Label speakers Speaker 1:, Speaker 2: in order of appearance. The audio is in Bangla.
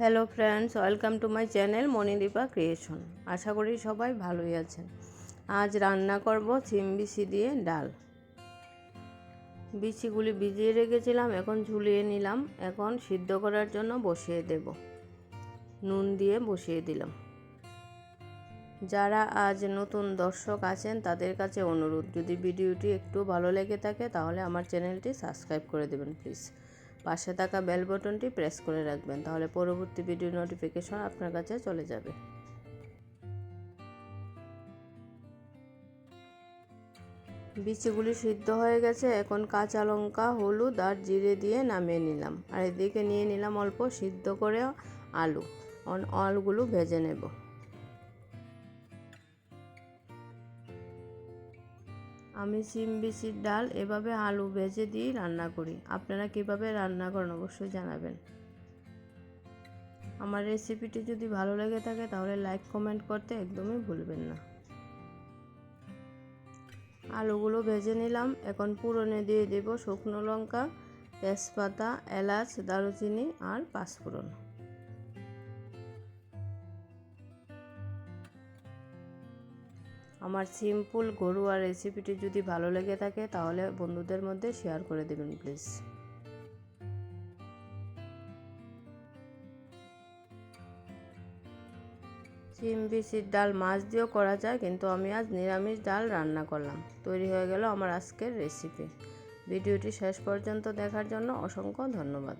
Speaker 1: Hello friends, welcome to my channel Manidipa creation. আশা করি সবাই ভালোই আছেন। আজ রান্না করব সিম বিচি দিয়ে ডাল। বিচিগুলি ভিজিয়ে রেখেছিলাম, এখন ঝুলিয়ে নিলাম। এখন সিদ্ধ করার জন্য বসিয়ে দেব। নুন দিয়ে বসিয়ে দিলাম। যারা আজ নতুন দর্শক আছেন তাদের কাছে অনুরোধ, যদি ভিডিওটি একটু ভালো লেগে থাকে তাহলে আমার চ্যানেলটি সাবস্ক্রাইব করে দেবেন প্লিজ। পাশে থাকা বেল বাটনটি প্রেস করে রাখবেন, তাহলে পরবর্তী ভিডিও নোটিফিকেশন আপনার কাছে চলে যাবে। বিচিগুলি সিদ্ধ হয়ে গেছে, এখন কাঁচা লঙ্কা, হলুদ আর জিরে দিয়ে নামিয়ে নিলাম। আর এদিকে নিয়ে নিলাম অল্প সিদ্ধ করে আলু। আলুগুলো ভেজে নেব। আমি সিম বিচির ডাল এভাবে আলু ভেজে দিয়ে রান্না করি। আপনারা কিভাবে রান্না করেন অবশ্যই জানাবেন। আমার রেসিপিটি যদি ভালো লেগে থাকে তাহলে লাইক কমেন্ট করতে একদমই ভুলবেন না। আলুগুলো ভেজে নিলাম। এখন ফোড়নে দিয়ে দেব শুকনো লঙ্কা, তেজপাতা, এলাচ, দারুচিনি আর পাঁচফোড়ন। আমার সিম্পল ঘরোয়া রেসিপিটি যদি ভালো লেগে থাকে তাহলে বন্ধুদের মধ্যে শেয়ার করে দেবেন প্লিজ। সিম বিচির ডাল মাছ দিয়েও করা যায়, কিন্তু আমি আজ নিরামিষ ডাল রান্না করলাম। তৈরি হয়ে গেল আমার আজকের রেসিপি। ভিডিওটি শেষ পর্যন্ত দেখার জন্য অসংখ্য ধন্যবাদ।